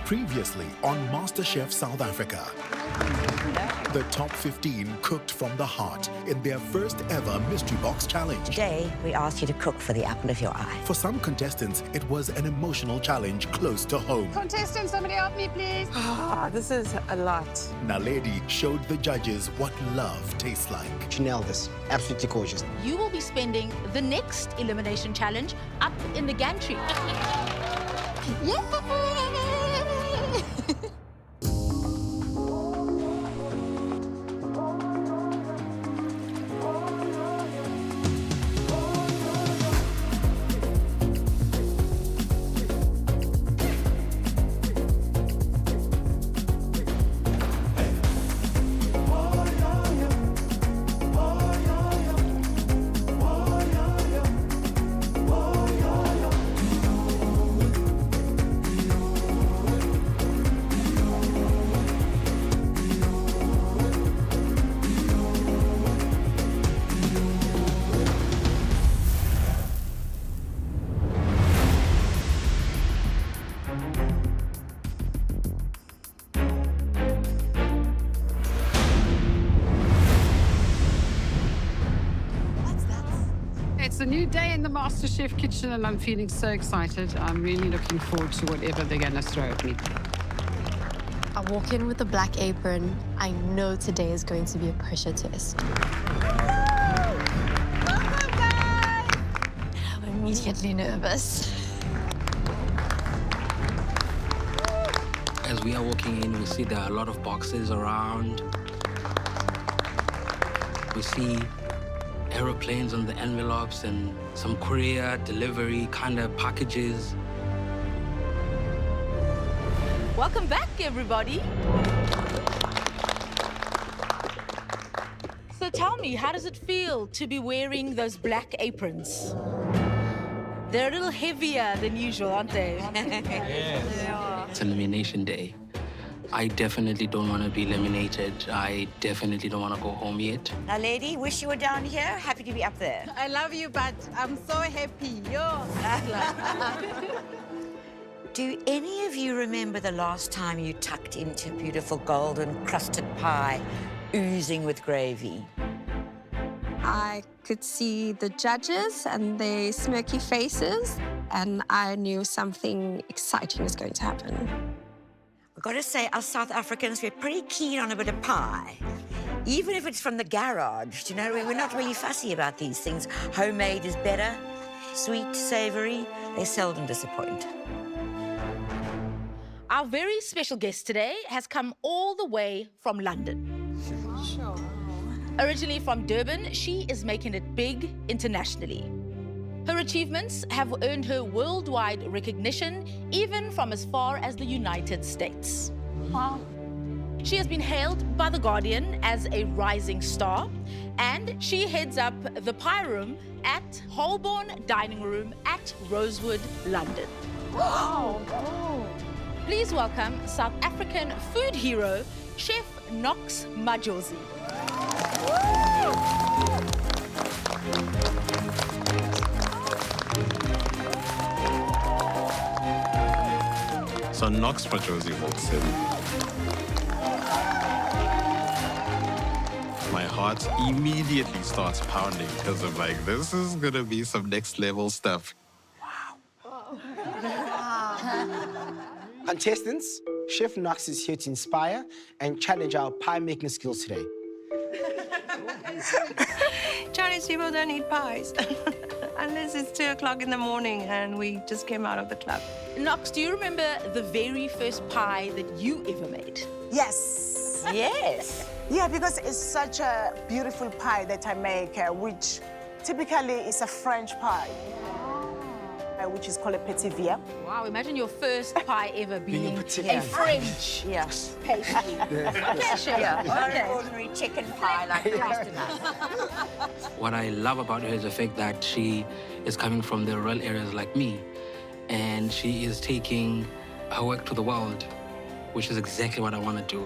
Previously on MasterChef South Africa. The top 15 cooked from the heart in their first ever mystery box challenge. Today, we asked you to cook for the apple of your eye. For some contestants, it was an emotional challenge close to home. Contestant, somebody help me, please. This is a lot. Naledi showed the judges what love tastes like. She nailed this. Absolutely gorgeous. You will be spending the next elimination challenge up in the gantry. It's a new day in the MasterChef kitchen and I'm feeling so excited. I'm really looking forward to whatever they're going to throw at me. I walk in with a black apron. I know today is going to be a pressure test. I'm immediately nervous. As we are walking in, we see there are a lot of boxes around. We see aeroplanes on the envelopes and some courier delivery kind of packages. Welcome back, everybody. So tell me, how does it feel to be wearing those black aprons? They're a little heavier than usual, aren't they? Yes. It's Elimination Day. I definitely don't want to be eliminated. I definitely don't want to go home yet. Now, lady, wish you were down here. Happy to be up there. I love you, but I'm so happy. Do any of you remember the last time you tucked into beautiful golden crusted pie oozing with gravy? I could see the judges and their smirky faces, and I knew something exciting was going to happen. I've got to say, us South Africans, we're pretty keen on a bit of pie. Even if it's from the garage, you know, we're not really fussy about these things. Homemade is better. Sweet, savoury, they seldom disappoint. Our very special guest today has come all the way from London. Sure. Originally from Durban, she is making it big internationally. Her achievements have earned her worldwide recognition, even from as far as the United States. Wow. She has been hailed by The Guardian as a rising star, and she heads up the pie room at Holborn Dining Room at Rosewood, London. Wow. Please welcome South African food hero, Chef Nokx Majozi. So Nokx Majozi walks in. My heart immediately starts pounding because I'm like, this is gonna be some next level stuff. Contestants, Chef Nokx is here to inspire and challenge our pie-making skills today. Chinese people don't eat pies unless it's 2 o'clock in the morning and we just came out of the club. Nokx, do you remember the very first pie that you ever made? Yes. Yes. Yeah, because it's such a beautiful pie that I make, which typically is a French pie, which is called a petit vier. Wow, imagine your first pie ever being a French Yes. pastry. Pleasure. Yeah, not Okay. an ordinary chicken pie like the rest of us. What I love about her is the fact that she is coming from the rural areas like me, and she is taking her work to the world, which is exactly what I want to do.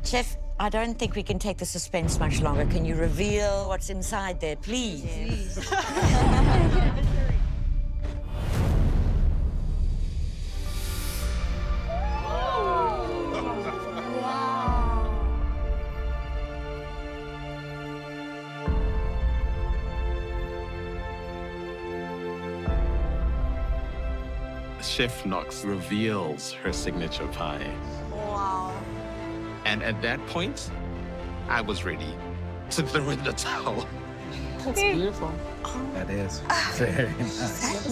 Chef, I don't think we can take the suspense much longer. Can you reveal what's inside there, please? Yes. Chef Nokx reveals her signature pie. Wow. And at that point, I was ready to throw in the towel. That's beautiful. That is very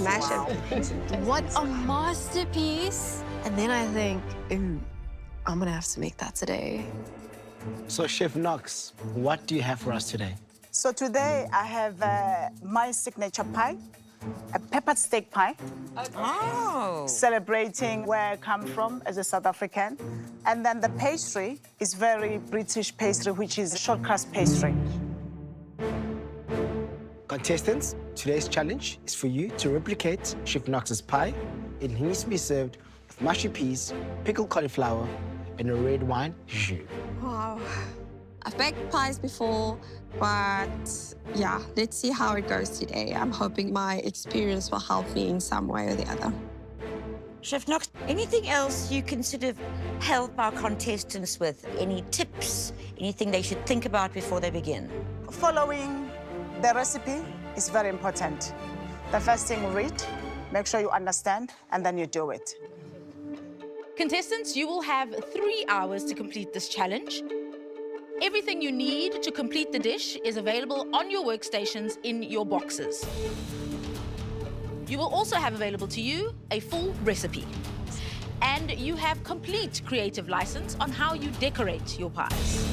nice. What a masterpiece. And then I think, ooh, I'm gonna have to make that today. So, Chef Nokx, what do you have for us today? So today I have my signature pie, a peppered steak pie. Oh. Celebrating where I come from as a South African. And then the pastry is very British pastry, which is short crust pastry. Contestants, today's challenge is for you to replicate Chef Nokx's pie. It needs to be served with mushy peas, pickled cauliflower, and a red wine jus. Wow. I've baked pies before, but yeah, let's see how it goes today. I'm hoping my experience will help me in some way or the other. Chef Nokx, anything else you can sort of help our contestants with? Any tips? Anything they should think about before they begin? Following the recipe is very important. The first thing, read, make sure you understand, and then you do it. Contestants, you will have 3 hours to complete this challenge. Everything you need to complete the dish is available on your workstations in your boxes. You will also have available to you a full recipe. And you have complete creative license on how you decorate your pies.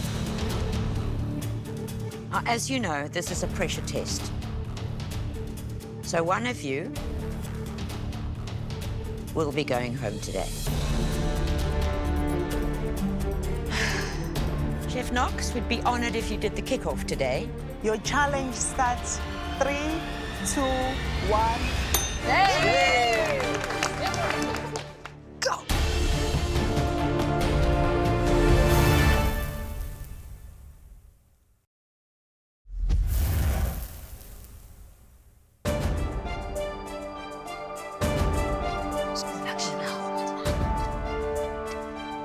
Now, as you know, this is a pressure test. So one of you will be going home today. Chef Nokx, we'd be honored if you did the kickoff today. Your challenge starts 3, 2, 1. Hey! Go!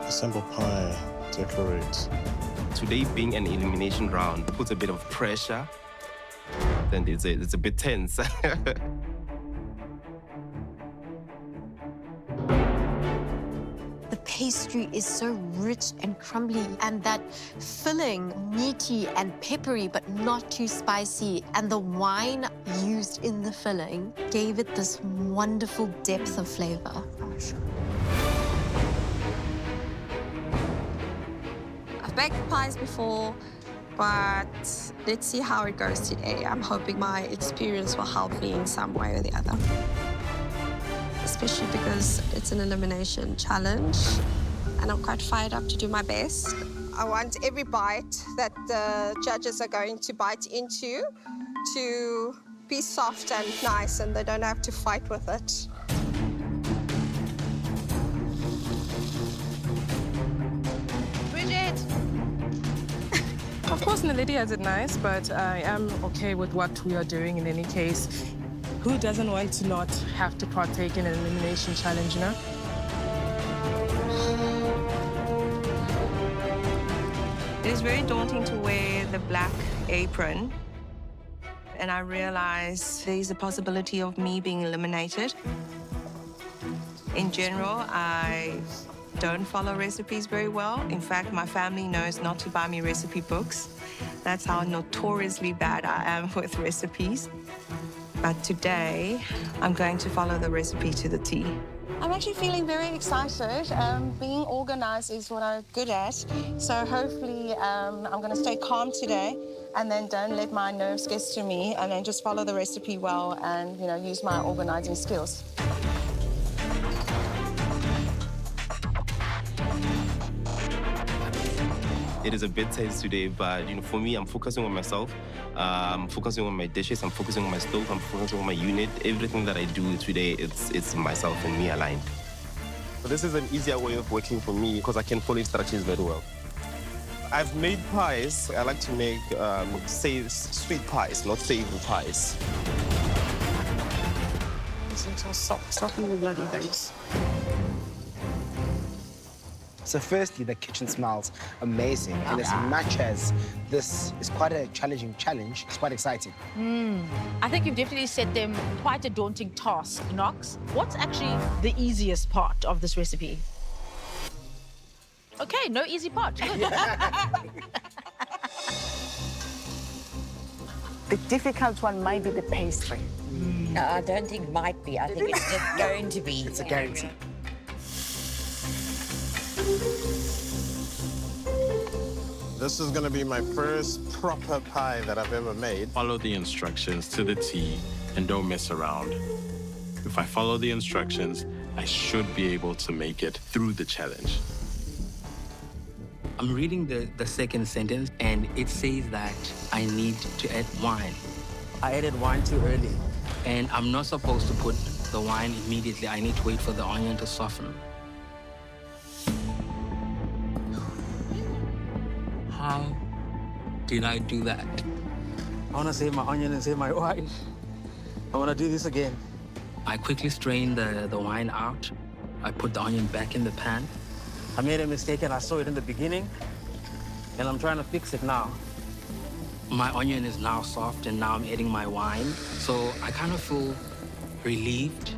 Assemble pie, decorate. Today being an elimination round puts a bit of pressure, then it's a bit tense. The pastry is so rich and crumbly, and that filling, meaty and peppery, but not too spicy. And the wine used in the filling gave it this wonderful depth of flavor. I've baked pies before, but let's see how it goes today. I'm hoping my experience will help me in some way or the other. Especially because it's an elimination challenge, and I'm quite fired up to do my best. I want every bite that the judges are going to bite into to be soft and nice, and they don't have to fight with it. Of course, Naledi has it nice, but I am okay with what we are doing in any case. Who doesn't want to not have to partake in an elimination challenge, you know? It is very daunting to wear the black apron. And I realize there's a possibility of me being eliminated. In general, I don't follow recipes very well. In fact, my family knows not to buy me recipe books. That's how notoriously bad I am with recipes. But today, I'm going to follow the recipe to the T. I'm actually feeling very excited. Being organized is what I'm good at. So hopefully I'm going to stay calm today and then don't let my nerves get to me and then just follow the recipe well and, you know, use my organizing skills. It is a bit tense today, but for me, I'm focusing on myself. I'm focusing on my dishes. I'm focusing on my stove. I'm focusing on my unit. Everything that I do today, it's myself and me aligned. So this is an easier way of working for me because I can follow instructions very well. I've made pies. I like to make sweet pies, not savory pies. These things are soft. Soften the bloody things. So firstly, the kitchen smells amazing. And as much as this is quite a challenging challenge, it's quite exciting. I think you've definitely set them quite a daunting task, Nokx. What's actually the easiest part of this recipe? Okay, no easy part. Good. The difficult one might be the pastry. No, I don't think might be. I think it's just going to be. It's a guarantee. This is going to be my first proper pie that I've ever made. Follow the instructions to the T and don't mess around. If I follow the instructions, I should be able to make it through the challenge. I'm reading the second sentence, and it says that I need to add wine. I added wine too early. And I'm not supposed to put the wine immediately. I need to wait for the onion to soften. How did I do that? I want to save my onion and save my wine. I want to do this again. I quickly strained the wine out. I put the onion back in the pan. I made a mistake and I saw it in the beginning, and I'm trying to fix it now. My onion is now soft, and now I'm adding my wine. So I kind of feel relieved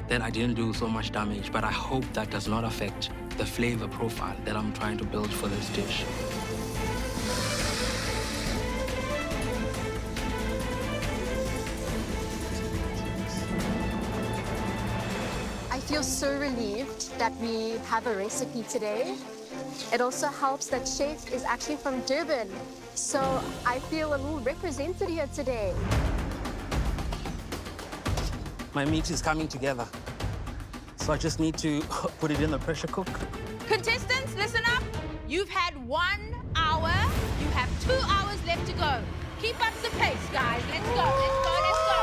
that I didn't do so much damage, but I hope that does not affect the flavor profile that I'm trying to build for this dish. I feel so relieved that we have a recipe today. It also helps that Chef is actually from Durban, so I feel a little represented here today. My meat is coming together, so I just need to put it in the pressure cook. Contestants, listen up. You've had 1 hour. You have 2 hours left to go. Keep up the pace, guys. Let's go, let's go, let's go.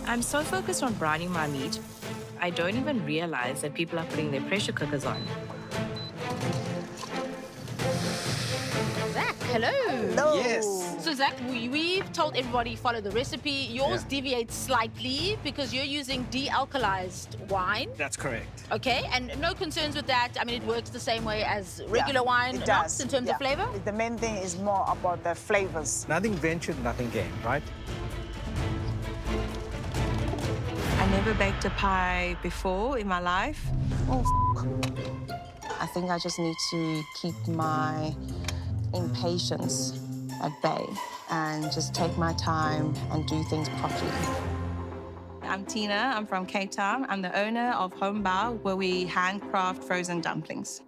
I'm so focused on browning my meat, I don't even realize that people are putting their pressure cookers on. Zach, hello. Hello. Yes. So Zach, we've told everybody follow the recipe. Yours deviates slightly because you're using de-alkalized wine. That's correct. Okay, and no concerns with that. I mean, it works the same way as regular wine. It does. In terms of flavor? The main thing is more about the flavors. Nothing ventured, nothing gained, right? I never baked a pie before in my life. Oh, I think I just need to keep my impatience at bay and just take my time and do things properly. I'm Tina, I'm from Cape Town. I'm the owner of Home Bao, where we handcraft frozen dumplings.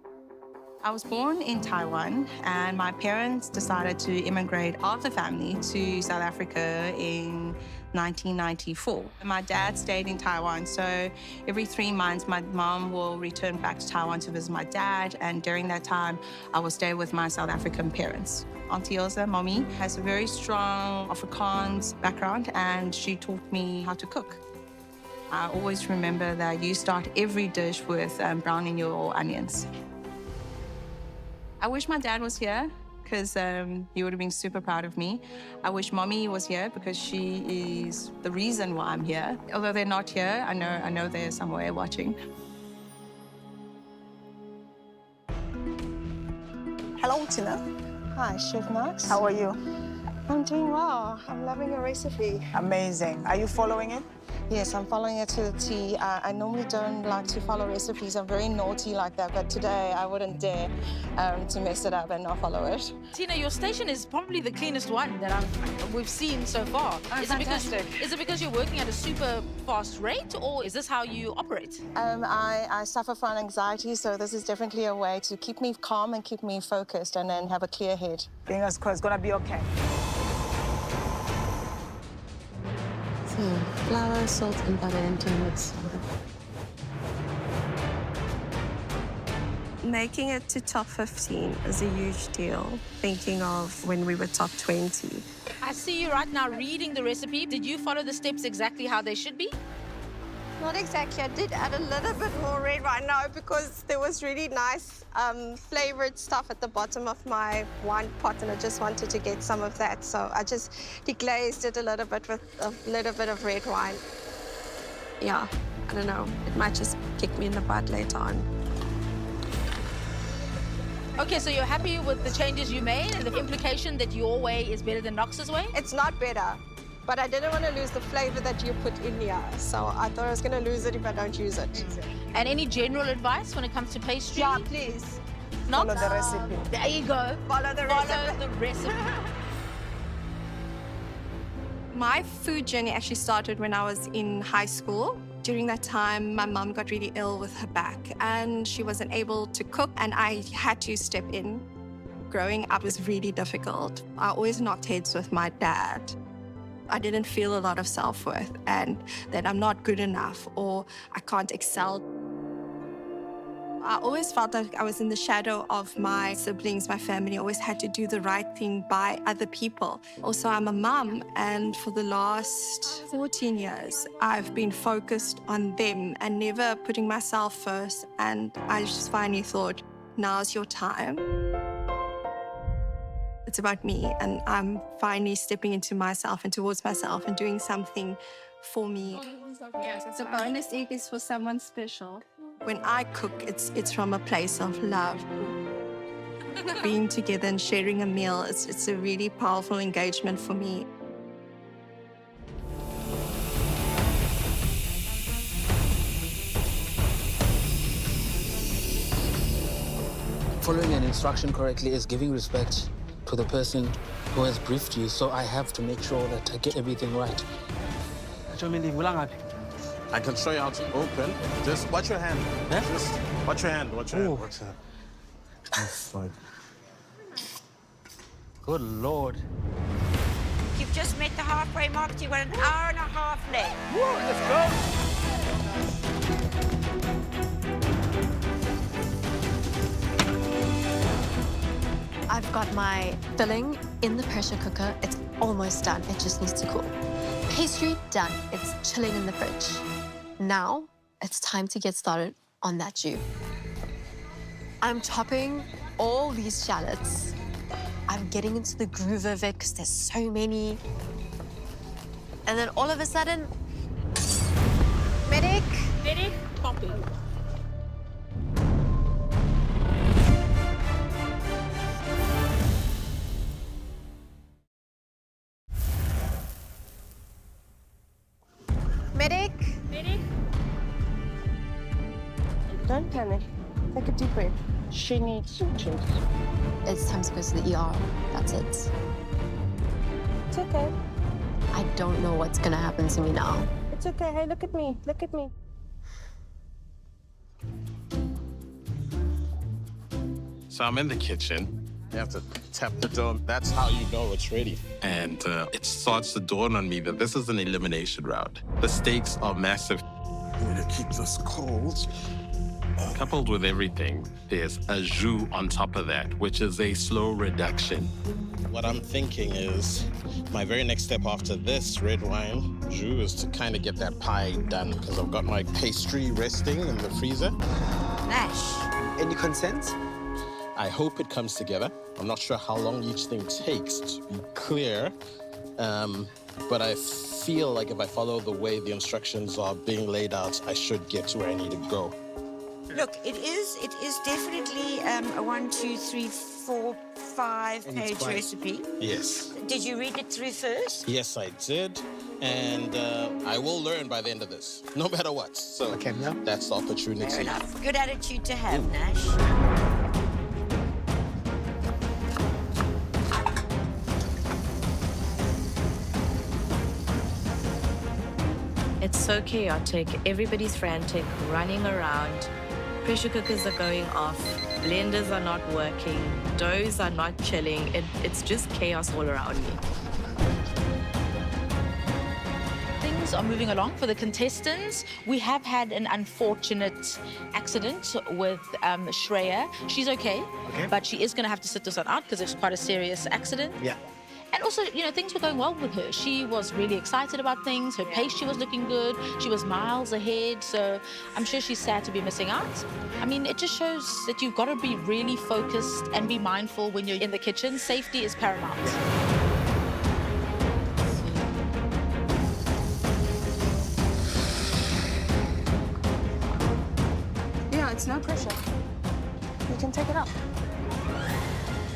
I was born in Taiwan, and my parents decided to immigrate all the family to South Africa in 1994. My dad stayed in Taiwan, so every 3 months, my mom will return back to Taiwan to visit my dad, and during that time, I will stay with my South African parents. Auntie Ilse, mommy, has a very strong Afrikaans background, and she taught me how to cook. I always remember that you start every dish with browning your onions. I wish my dad was here, because he would have been super proud of me. I wish mommy was here because she is the reason why I'm here. Although they're not here, I know they're somewhere watching. Hello, Tina. Hi, Chef Nokx. How are you? I'm doing well. I'm loving your recipe. Amazing. Are you following it? Yes, I'm following it to the T. I normally don't like to follow recipes. I'm very naughty like that, but today I wouldn't dare to mess it up and not follow it. Tina, your station is probably the cleanest one that we've seen so far. Oh, is it because you're working at a super fast rate, or is this how you operate? I suffer from anxiety, so this is definitely a way to keep me calm and keep me focused and then have a clear head. Fingers crossed, it's gonna be okay. So, flour, salt, and butter and turmeric. Making it to top 15 is a huge deal, thinking of when we were top 20. I see you right now reading the recipe. Did you follow the steps exactly how they should be? Not exactly. I did add a little bit more red wine now because there was really nice flavored stuff at the bottom of my wine pot, and I just wanted to get some of that. So I just deglazed it a little bit with a little bit of red wine. Yeah, I don't know. It might just kick me in the butt later on. Okay, so you're happy with the changes you made and the implication that your way is better than Nox's way? It's not better, but I didn't want to lose the flavor that you put in here. So I thought I was going to lose it if I don't use it. And any general advice when it comes to pastry? Yeah, please. Follow the recipe. There you go. Follow the recipe. My food journey actually started when I was in high school. During that time, my mum got really ill with her back and she wasn't able to cook, and I had to step in. Growing up was really difficult. I always knocked heads with my dad. I didn't feel a lot of self-worth and that I'm not good enough or I can't excel. I always felt like I was in the shadow of my siblings, my family. I always had to do the right thing by other people. Also, I'm a mum, and for the last 14 years, I've been focused on them and never putting myself first. And I just finally thought, now's your time. It's about me, and I'm finally stepping into myself and towards myself and doing something for me. The bonus egg is for someone special. When I cook, it's from a place of love. Being together and sharing a meal, it's a really powerful engagement for me. Following an instruction correctly is giving respect to the person who has briefed you, so I have to make sure that I get everything right. I can show you how to open. Just watch your hand. Eh? Just watch your hand. Watch your hand. Watch your hand. That's fine. Good Lord. You've just met the halfway mark. You've got an hour and a half left. Whoa, let's go. I've got my filling in the pressure cooker. It's almost done. It just needs to cool. Pastry done. It's chilling in the fridge. Now, it's time to get started on that jus. I'm chopping all these shallots. I'm getting into the groove of it because there's so many. And then all of a sudden, medic, popping. Medic. Don't panic. Take a deep breath. She needs sutures. It's time to go to the ER. That's it. It's okay. I don't know what's gonna happen to me now. It's okay. Hey, look at me. Look at me. So I'm in the kitchen. You have to tap the dough. That's how you know it's ready. And it starts to dawn on me that this is an elimination round. The stakes are massive. I'm gonna keep this cold. Coupled with everything, there's a jus on top of that, which is a slow reduction. What I'm thinking is my very next step after this red wine jus is to kind of get that pie done because I've got my pastry resting in the freezer. Nash. Any consent? I hope it comes together. I'm not sure how long each thing takes, to be clear. But I feel like if I follow the way the instructions are being laid out, I should get to where I need to go. Look, it is definitely a 1, 2, 3, 4, 5-page recipe. Yes. Did you read it through first? Yes, I did. And I will learn by the end of this, no matter what. So that's the opportunity. Fair enough. Good attitude to have, Nash. It's so chaotic. Everybody's frantic, running around. Pressure cookers are going off. Blenders are not working. Doughs are not chilling. It's just chaos all around me. Things are moving along for the contestants. We have had an unfortunate accident with Shreya. She's okay, but she is going to have to sit this one out because it's quite a serious accident. Yeah. And also, you know, things were going well with her. She was really excited about things. Her pastry was looking good. She was miles ahead. So I'm sure she's sad to be missing out. I mean, it just shows that you've got to be really focused and be mindful when you're in the kitchen. Safety is paramount. Yeah, it's no pressure. You can take it up.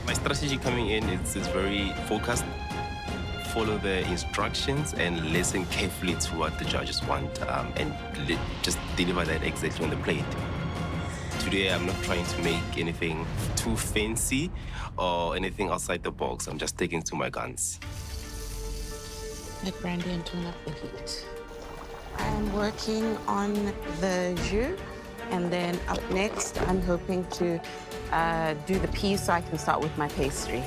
My strategy coming in is very focused. Follow the instructions and listen carefully to what the judges want and just deliver that exactly on the plate. Today, I'm not trying to make anything too fancy or anything outside the box. I'm just sticking to my guns. Let brandy and turn up the heat. I am working on the jus, and then up next, I'm hoping to do the peas so I can start with my pastry.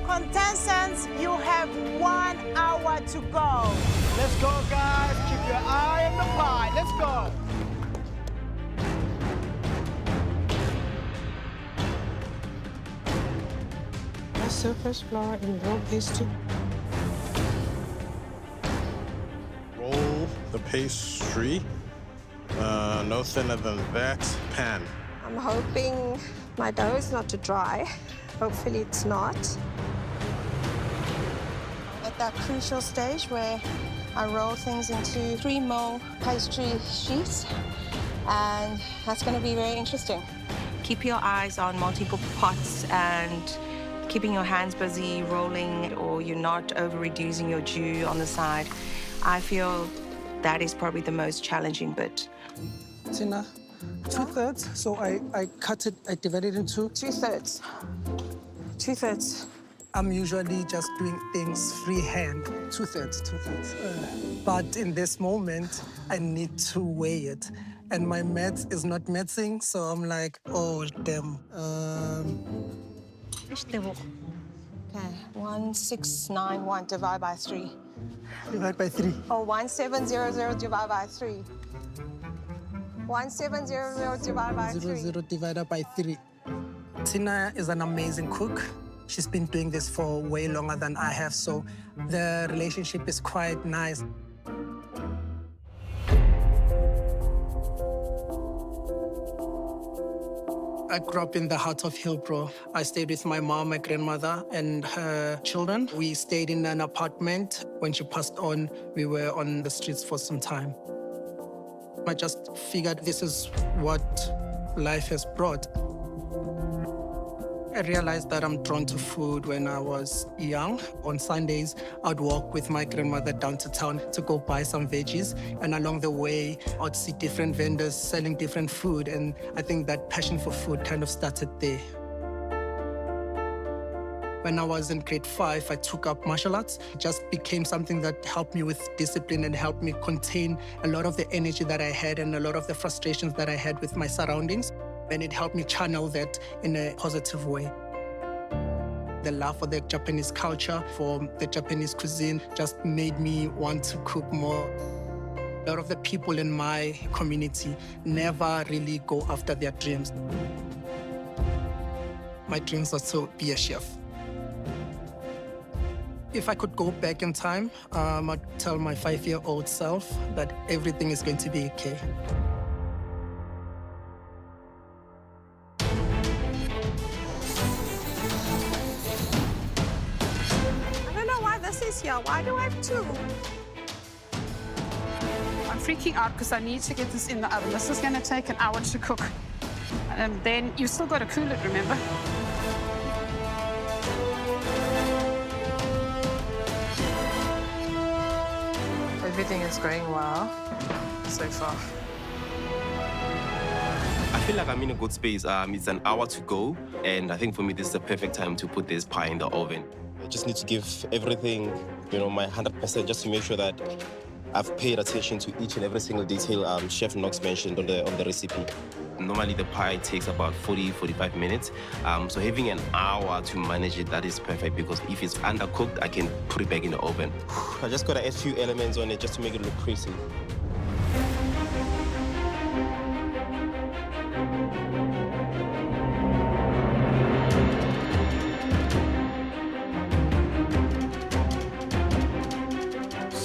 Contestants, you have 1 hour to go. Let's go, guys. Keep your eye on the pie. Let's go. Surface flour in raw pastry. Roll the pastry. No thinner than that. Pan. I'm hoping my dough is not too dry. Hopefully it's not. At that crucial stage where I roll things into 3 more pastry sheets, and that's going to be very interesting. Keep your eyes on multiple pots and keeping your hands busy rolling, or you're not over-reducing your jus on the side. I feel that is probably the most challenging bit. Tina, 2/3. So I cut it, I divide it into 2/3. 2/3. I'm usually just doing things freehand. 2/3, 2/3. But in this moment, I need to weigh it. And my math is not mathing, so I'm like, oh, damn. Okay, 1691 divided by 3. Divide by 3. Oh, 1700 divided by 3. 1700 divided by 3. 00 divided by 3. Tina is an amazing cook. She's been doing this for way longer than I have, so the relationship is quite nice. I grew up in the heart of Hillbrow. I stayed with my mom, my grandmother, and her children. We stayed in an apartment. When she passed on, we were on the streets for some time. I just figured this is what life has brought. I realized that I'm drawn to food when I was young. On Sundays, I'd walk with my grandmother down to town to go buy some veggies. And along the way, I'd see different vendors selling different food. And I think that passion for food kind of started there. When I was in grade 5, I took up martial arts. It just became something that helped me with discipline and helped me contain a lot of the energy that I had and a lot of the frustrations that I had with my surroundings. And it helped me channel that in a positive way. The love for the Japanese culture, for the Japanese cuisine, just made me want to cook more. A lot of the people in my community never really go after their dreams. My dreams are to be a chef. If I could go back in time, I'd tell my 5-year-old self that everything is going to be okay. Here. Why do I have 2? I'm freaking out because I need to get this in the oven. This is going to take an hour to cook. And then you still got to cool it, remember? Everything is going well so far. I feel like I'm in a good space. It's an hour to go, and I think for me this is the perfect time to put this pie in the oven. I just need to give everything, my 100%, just to make sure that I've paid attention to each and every single detail Chef Nokx mentioned on the recipe. Normally the pie takes about 40-45 minutes. So having an hour to manage it, that is perfect, because if it's undercooked, I can put it back in the oven. I just gotta add a few elements on it just to make it look pretty.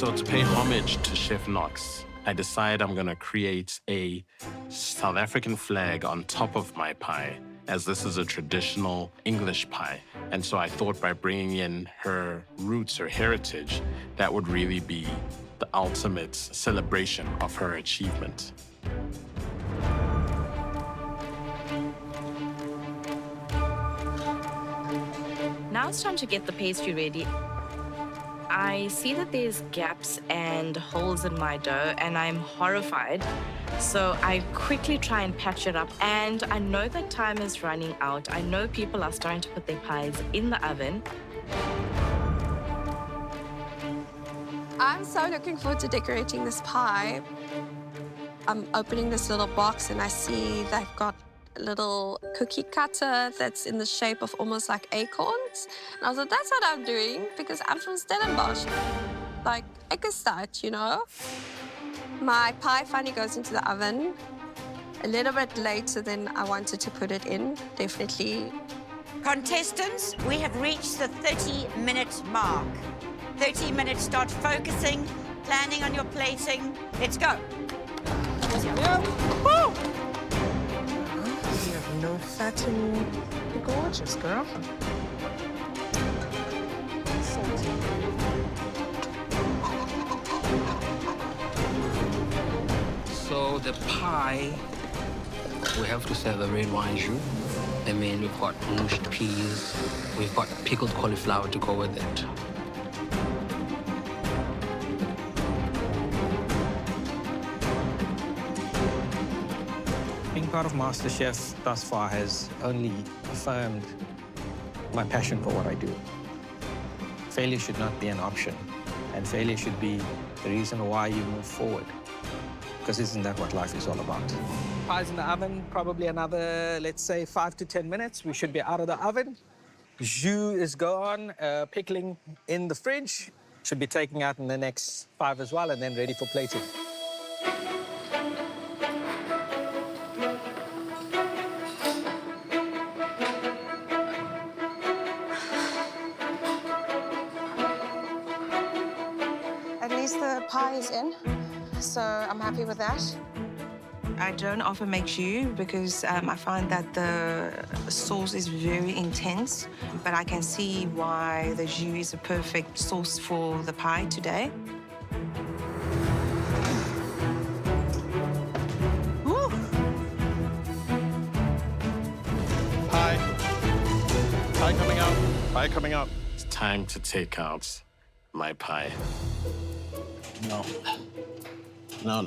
So to pay homage to Chef Nokx, I decide I'm gonna create a South African flag on top of my pie, as this is a traditional English pie. And so I thought by bringing in her roots, her heritage, that would really be the ultimate celebration of her achievement. Now it's time to get the pastry ready. I see that there's gaps and holes in my dough, and I'm horrified. So I quickly try and patch it up, and I know that time is running out. I know people are starting to put their pies in the oven. I'm so looking forward to decorating this pie. I'm opening this little box and I see they've got a little cookie cutter that's in the shape of almost like acorns. And I was like, that's what I'm doing because I'm from Stellenbosch, like Eckerstad, you know? My pie finally goes into the oven a little bit later than I wanted to put it in, definitely. Contestants, we have reached the 30-minute mark. 30 minutes, start focusing, planning on your plating. Let's go. Woo! You have no fat in you're gorgeous, girl. So the pie, we have to serve the red wine jus. And then we've got mushed peas. We've got pickled cauliflower to go with it. Being part of MasterChef thus far has only affirmed my passion for what I do. Failure should not be an option, and failure should be the reason why you move forward. Because isn't that what life is all about? Pie's in the oven, probably another, let's say, 5 to 10 minutes. We should be out of the oven. Jus is gone, pickling in the fridge. Should be taking out in the next 5 as well, and then ready for plating. At least the pie is in, so I'm happy with that. I don't often make jus because I find that the sauce is very intense, but I can see why the jus is a perfect sauce for the pie today. Pie. Pie coming out. Pie coming out. It's time to take out my pie. No. No.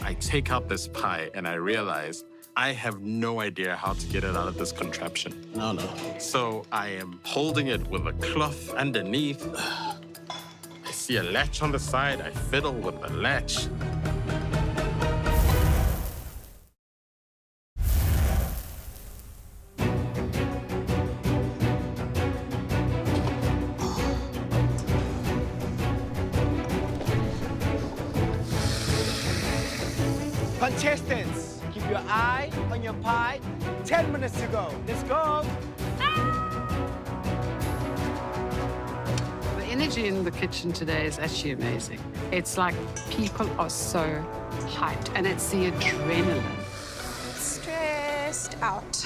I take out this pie and I realize I have no idea how to get it out of this contraption. No. So I am holding it with a cloth underneath. I see a latch on the side. I fiddle with the latch. Contestants, keep your eye on your pie. 10 minutes to go. Let's go. The energy in the kitchen today is actually amazing. It's like people are so hyped, and it's the adrenaline. Stressed out.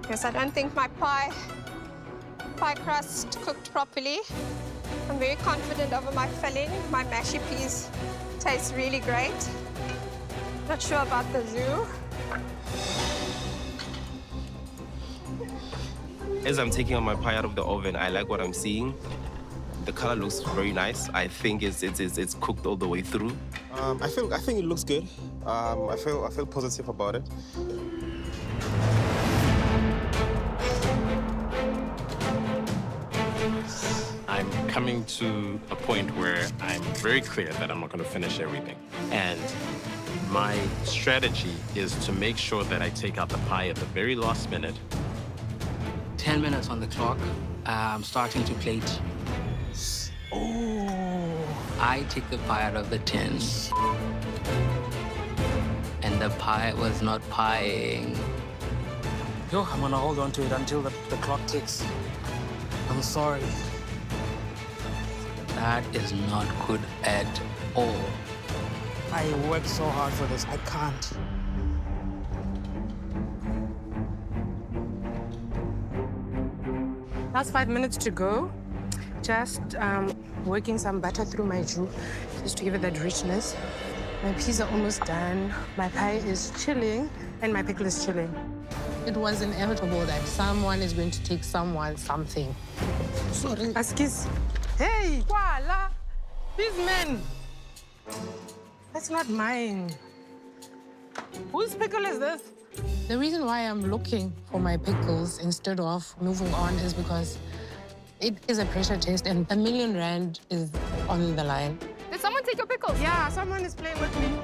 Because I don't think my pie crust cooked properly. I'm very confident over my filling. My mashy peas taste really great. Not sure about the jus. As I'm taking out my pie out of the oven, I like what I'm seeing. The color looks very nice. I think it's cooked all the way through. I think it looks good. I feel positive about it. I'm coming to a point where I'm very clear that I'm not going to finish everything. And my strategy is to make sure that I take out the pie at the very last minute. 10 minutes on the clock. I'm starting to plate. Oh! I take the pie out of the tin. And the pie was not pieing. Yo, I'm gonna hold on to it until the clock ticks. I'm sorry. That is not good at all. I worked so hard for this. I can't. Last 5 minutes to go. Just working some butter through my jus, just to give it that richness. My peas are almost done. My pie is chilling, and my pickle is chilling. It was inevitable that someone is going to take someone something. Sorry. Askis. Hey, voila! These men. That's not mine. Whose pickle is this? The reason why I'm looking for my pickles instead of moving on is because it is a pressure test and R1 million is on the line. Did someone take your pickles? Yeah, someone is playing with me.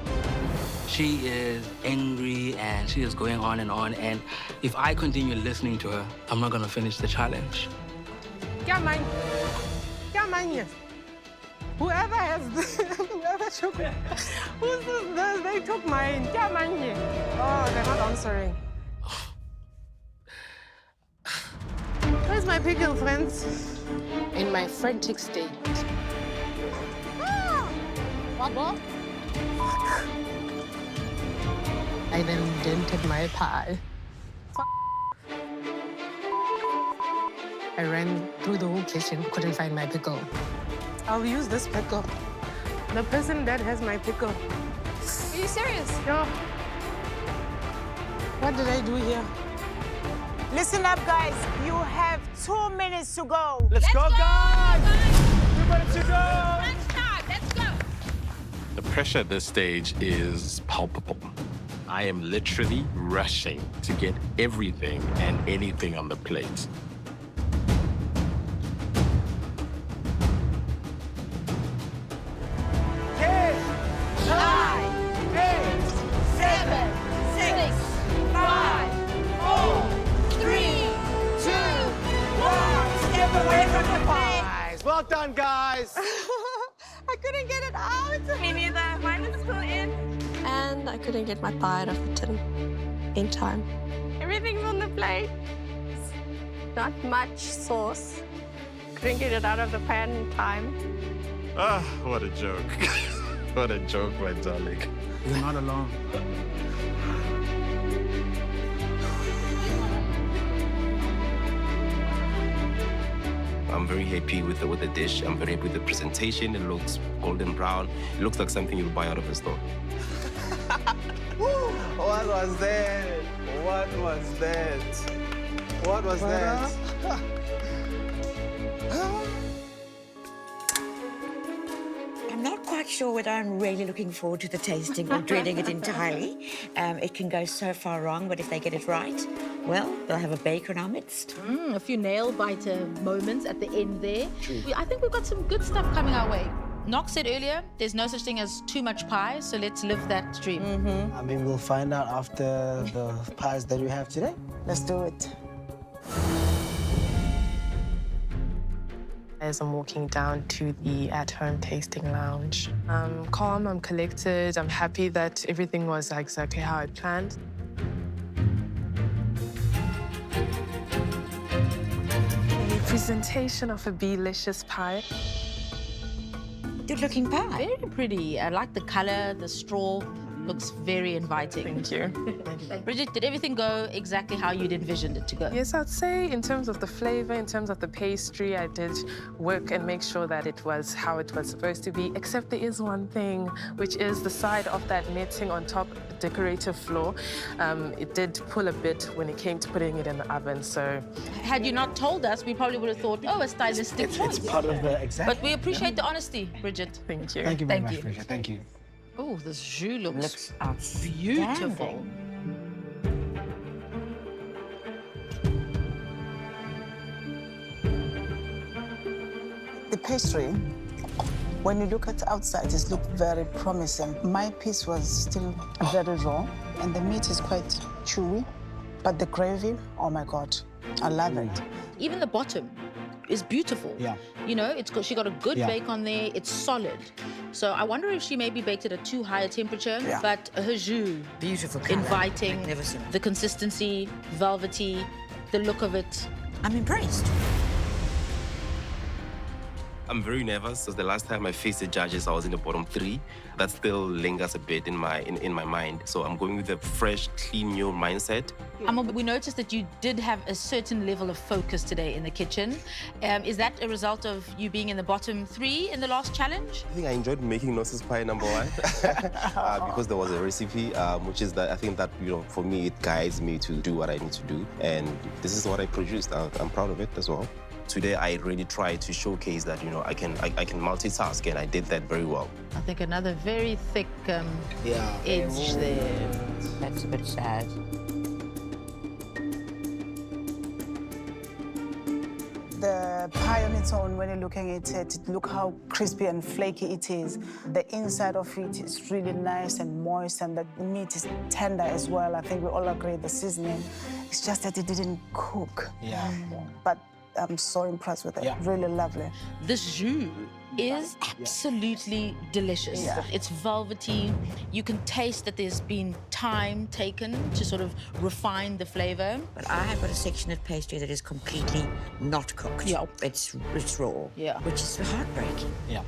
She is angry and she is going on, and if I continue listening to her, I'm not gonna finish the challenge. Yeah, mine. Yeah, mine, yes. Whoever has whoever took it, who's this? They took mine. Yeah, mine. Oh, they're not answering. Where's my pickle, friends? In my frantic state. What? I then dented my pie. I ran through the whole kitchen, couldn't find my pickle. I'll use this pickle. The person that has my pickle. Are you serious? No. What did I do here? Listen up, guys. You have 2 minutes to go. Let's go, guys! 2 minutes to go! Let's go! The pressure at this stage is palpable. I am literally rushing to get everything and anything on the plate. 10, 9, 8, 7, 6, 5, 4, 3, 2, 1. Step away from the pie. Well done, guys. I couldn't get it out. Me neither. Mine is still in. And I couldn't get my pie out of the tin in time. Everything's on the plate. Not much sauce. Couldn't get it out of the pan in time. Ah, what a joke. What a joke, my darling. You're not alone. I'm very happy with the dish. I'm very happy with the presentation. It looks golden brown. It looks like something you'll buy out of a store. What was that? What was that? What was that? I'm not quite sure whether I'm really looking forward to the tasting or dreading it entirely. It can go so far wrong, but if they get it right, well, they'll have a baker in our midst. A few nail-biter moments at the end there. I think we've got some good stuff coming our way. Nokx said earlier, there's no such thing as too much pie, so let's live that dream. I mean, we'll find out after the pies that we have today. Let's do it. As I'm walking down to the at-home tasting lounge, I'm calm, I'm collected, I'm happy that everything was exactly how I planned. The presentation of a delicious pie. Good-looking pie. Very pretty. I like the color, the straw. Looks very inviting. Thank you. Bridget, did everything go exactly how you'd envisioned it to go? Yes, I'd say in terms of the flavor, in terms of the pastry, I did work and make sure that it was how it was supposed to be, except there is one thing, which is the side of that netting on top, decorative floor. It did pull a bit when it came to putting it in the oven, so... Had you not told us, we probably would have thought, oh, a stylistic choice. It's part of the exact. But we appreciate the honesty, Bridget. Thank you. Thank you very much, Bridget. Thank you. Oh, this jus looks outstanding. beautiful. The pastry, when you look at outside, it looks very promising. My piece was still very raw, and the meat is quite chewy, but the gravy, oh my God, I love it. Even the bottom is beautiful. Yeah. You know, she got a good Yeah. bake on there. It's solid. So I wonder if she maybe baked it at too high a temperature. Yeah. But her jus, Beautiful colour. inviting, Magnificent. the consistency, velvety, the look of it. I'm impressed. I'm very nervous because the last time I faced the judges, I was in the bottom 3. That still lingers a bit in my mind. So I'm going with a fresh, clean, new mindset. We noticed that you did have a certain level of focus today in the kitchen. Is that a result of you being in the bottom 3 in the last challenge? I think I enjoyed making Nokx's pie number 1 because there was a recipe, which is that I think that, you know, for me, it guides me to do what I need to do. And this is what I produced. I'm proud of it as well. Today, I really tried to showcase that, you know, I can multitask, and I did that very well. I think another very thick edge there. That's a bit sad. The pie on its own, when you're looking at it, look how crispy and flaky it is. The inside of it is really nice and moist, and the meat is tender as well. I think we all agree the seasoning. It's just that it didn't cook. Yeah. But I'm so impressed with it. Yeah. Really lovely. This jus is absolutely delicious. Yeah. It's velvety. You can taste that there's been time taken to sort of refine the flavor. But I have got a section of pastry that is completely not cooked. Yeah. It's raw. Yeah. Which is heartbreaking. Yeah.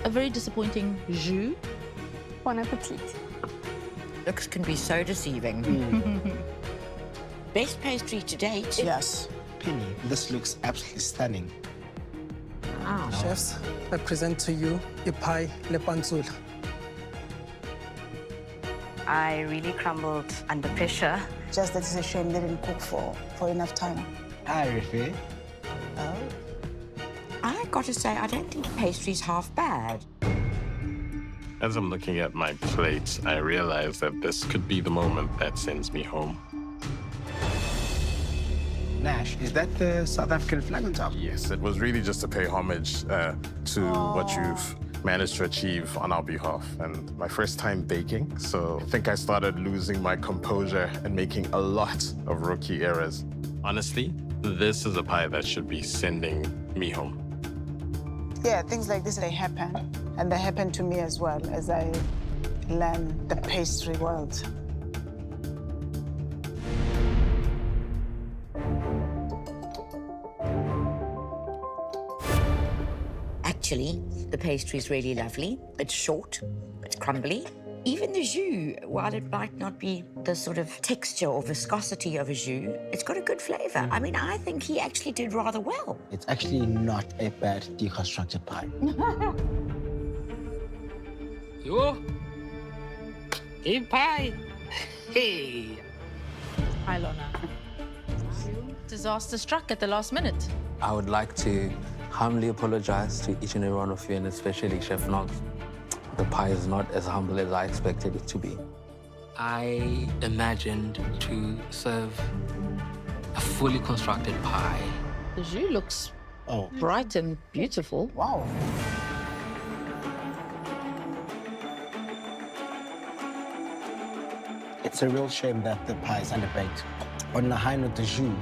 A very disappointing jus. Bon appetit. Looks can be so deceiving. Best pastry to date. Yes. Penny, this looks absolutely stunning. Wow. Chefs, I present to you a pie le panzul. I really crumbled under pressure. Just that it's a shame they didn't cook for enough time. Hi, Riffy. Oh. I got to say, I don't think pastry's half bad. As I'm looking at my plate, I realize that this could be the moment that sends me home. Nash, is that the South African flag on top? Yes, it was really just to pay homage to what you've managed to achieve on our behalf. And my first time baking, so I think I started losing my composure and making a lot of rookie errors. Honestly, this is a pie that should be sending me home. Yeah, things like this, they happen. And they happen to me as well as I learn the pastry world. Actually, the pastry is really lovely. It's short, it's crumbly. Even the jus, while it might not be the sort of texture or viscosity of a jus, it's got a good flavor. I mean, I think he actually did rather well. It's actually not a bad deconstructed pie. Yo, in pie. Hey. Hi, Lorna. Disaster struck at the last minute. I would like to humbly apologize to each and every one of you, and especially Chef Nokx. The pie is not as humble as I expected it to be. I imagined to serve a fully constructed pie. The jus looks bright and beautiful. Wow. It's a real shame that the pie is underbaked. On the high note, the jus,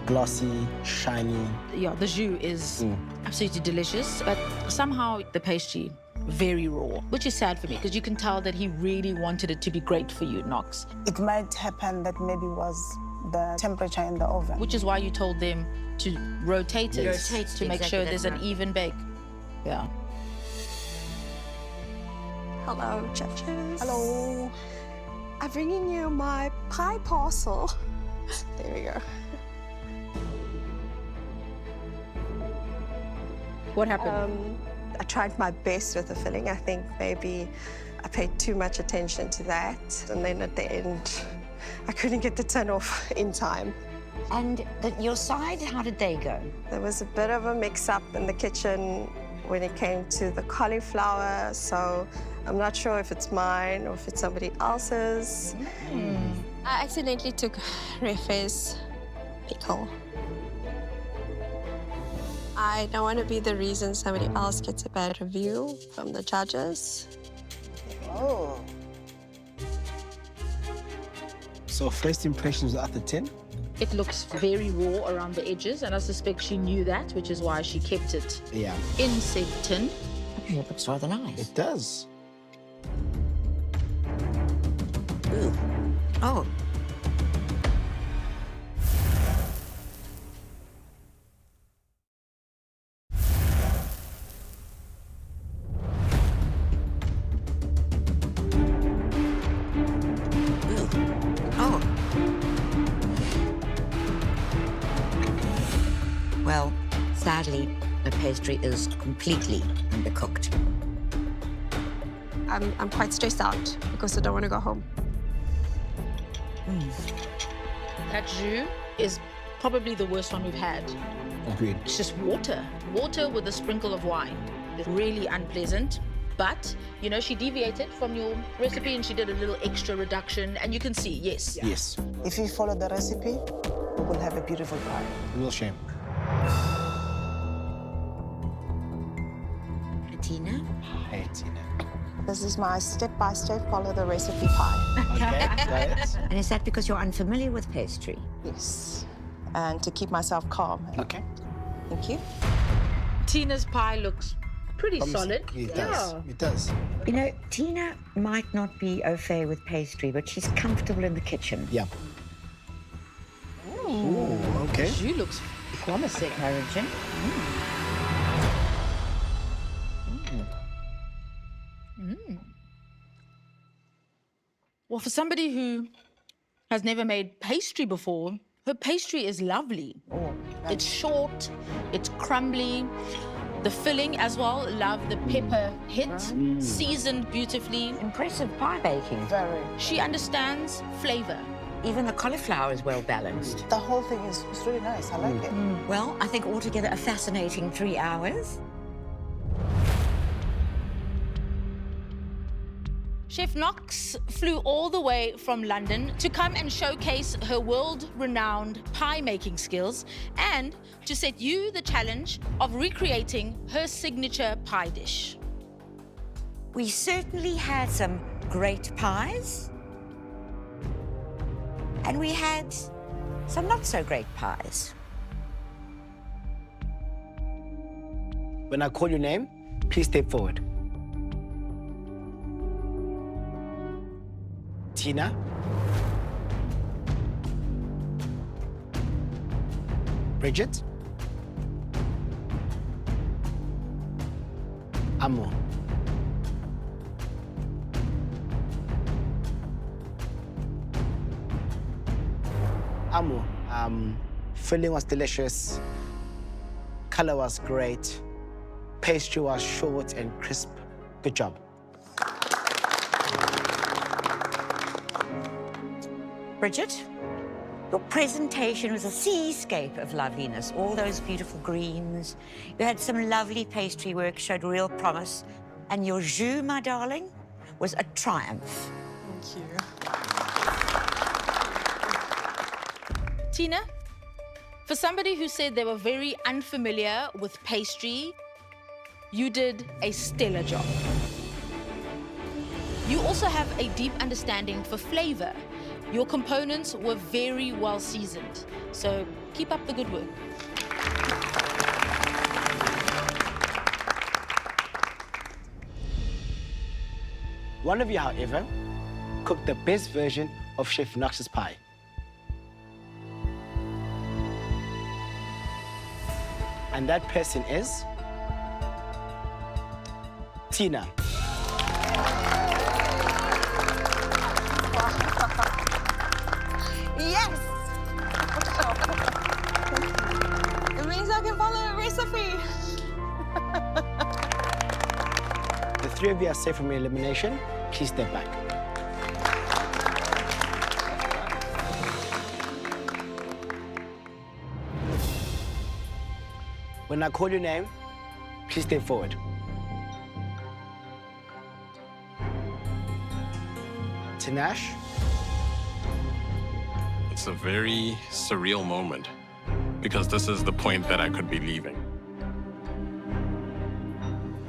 glossy, shiny. Yeah, the jus is absolutely delicious, but somehow the pastry, very raw, which is sad for me because you can tell that he really wanted it to be great for you, Nokx. It might happen that maybe was the temperature in the oven. Which is why you told them to rotate it to make sure there's an even bake. Yeah. Hello, judges. Hello. I'm bringing you my pie parcel. There we go. What happened? I tried my best with the filling. I think maybe I paid too much attention to that. And then at the end, I couldn't get the tin off in time. And your side, how did they go? There was a bit of a mix-up in the kitchen when it came to the cauliflower, so I'm not sure if it's mine or if it's somebody else's. I accidentally took Refe's pickle. I don't want to be the reason somebody else gets a bad review from the judges. Oh. So first impressions out the 10? It looks very raw around the edges, and I suspect she knew that, which is why she kept it in said tin. Okay, it looks rather nice. It does. Ooh. Oh. Well, sadly, the pastry is completely undercooked. I'm quite stressed out because I don't want to go home. That jus is probably the worst one we've had. Agreed. It's just water. Water with a sprinkle of wine. It's really unpleasant. But, you know, she deviated from your recipe and she did a little extra reduction. And you can see, yes. Yes. If you follow the recipe, we will have a beautiful pie. Real shame. Tina? Hey, Tina. This is my step-by-step follow the recipe pie. Okay, got it. And is that because you're unfamiliar with pastry? Yes. And to keep myself calm. Okay. Thank you. Tina's pie looks pretty solid. It does. It does. You know, Tina might not be au fait with pastry, but she's comfortable in the kitchen. Yeah. Ooh, okay. The jus looks promising. Encouraging. Well, for somebody who has never made pastry before, her pastry is lovely. It's short, it's crumbly. The filling as well, love the pepper hit, seasoned beautifully. Impressive pie baking. Very. She understands flavor. Even the cauliflower is well balanced. The whole thing is really nice. I like it. Well, I think altogether a fascinating 3 hours. Chef Nokx flew all the way from London to come and showcase her world-renowned pie-making skills and to set you the challenge of recreating her signature pie dish. We certainly had some great pies. And we had some not-so-great pies. When I call your name, please step forward. Tina. Bridget. Amo. Amo. Filling was delicious. Color was great. Pastry was short and crisp. Good job. Bridget, your presentation was a seascape of loveliness. All those beautiful greens. You had some lovely pastry work, showed real promise. And your jus, my darling, was a triumph. Thank you. Tina, for somebody who said they were very unfamiliar with pastry, you did a stellar job. You also have a deep understanding for flavor. Your components were very well seasoned, so keep up the good work. One of you, however, cooked the best version of Chef Nokx's pie. And that person is Tina. Yes! It means I can follow the recipe. The three of you are safe from elimination. Please step back. When I call your name, please step forward. Tinash. It's a very surreal moment because this is the point that I could be leaving.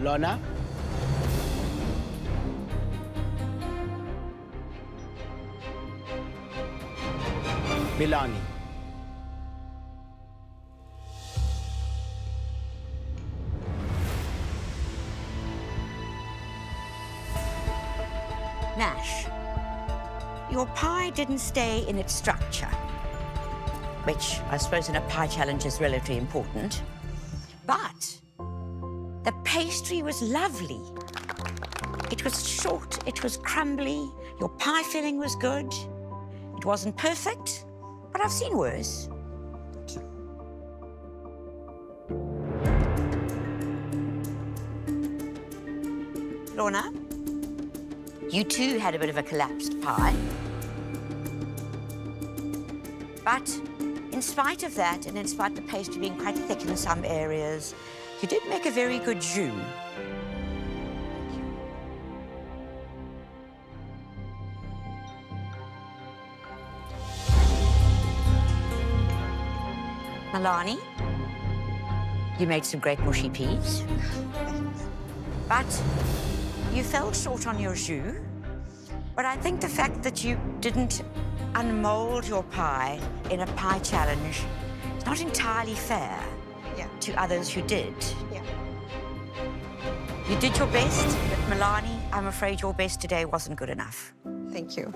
Lorna. Milani. Nash, your pie didn't stay in its structure, which I suppose in a pie challenge is relatively important. But the pastry was lovely. It was short, it was crumbly, your pie filling was good. It wasn't perfect, but I've seen worse. Lorna, you too had a bit of a collapsed pie. But in spite of that, and in spite of the pastry being quite thick in some areas, you did make a very good jus. Milani, you made some great mushy peas. But you fell short on your jus. But I think the fact that you didn't unmold your pie in a pie challenge is not entirely fair to others who did. You did your best, but Milani, I'm afraid your best today wasn't good enough. Thank you.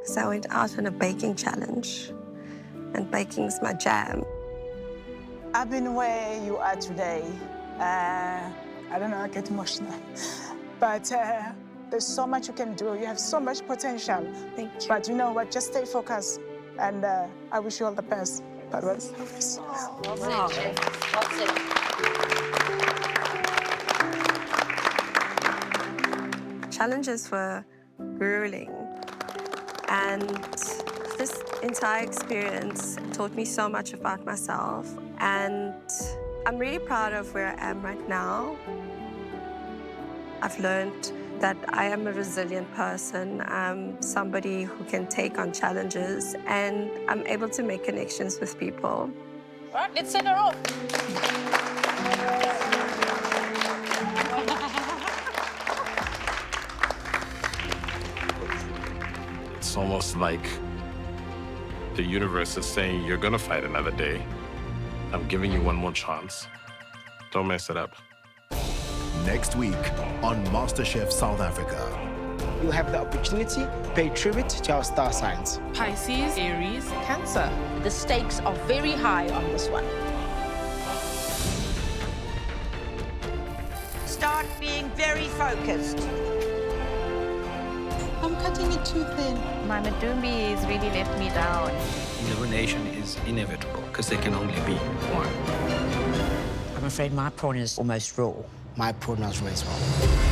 So I went out on a baking challenge, and baking's my jam. I've been where you are today. I don't know, I get emotional. But there's so much you can do. You have so much potential. Thank you. But you know what? Just stay focused. And I wish you all the best. That was Challenges were grueling. And this entire experience taught me so much about myself. And I'm really proud of where I am right now. I've learned that I am a resilient person. I'm somebody who can take on challenges, and I'm able to make connections with people. All right, let's send her off. It's almost like the universe is saying, you're gonna fight another day. I'm giving you one more chance. Don't mess it up. Next week on MasterChef South Africa. You'll have the opportunity to pay tribute to our star signs. Pisces, Aries, Cancer. The stakes are very high on this one. Start being very focused. I'm cutting it too thin. My Madumbi has really let me down. Elimination is inevitable because there can only be one. I'm afraid my prawn is almost raw. My prawn is raw as well.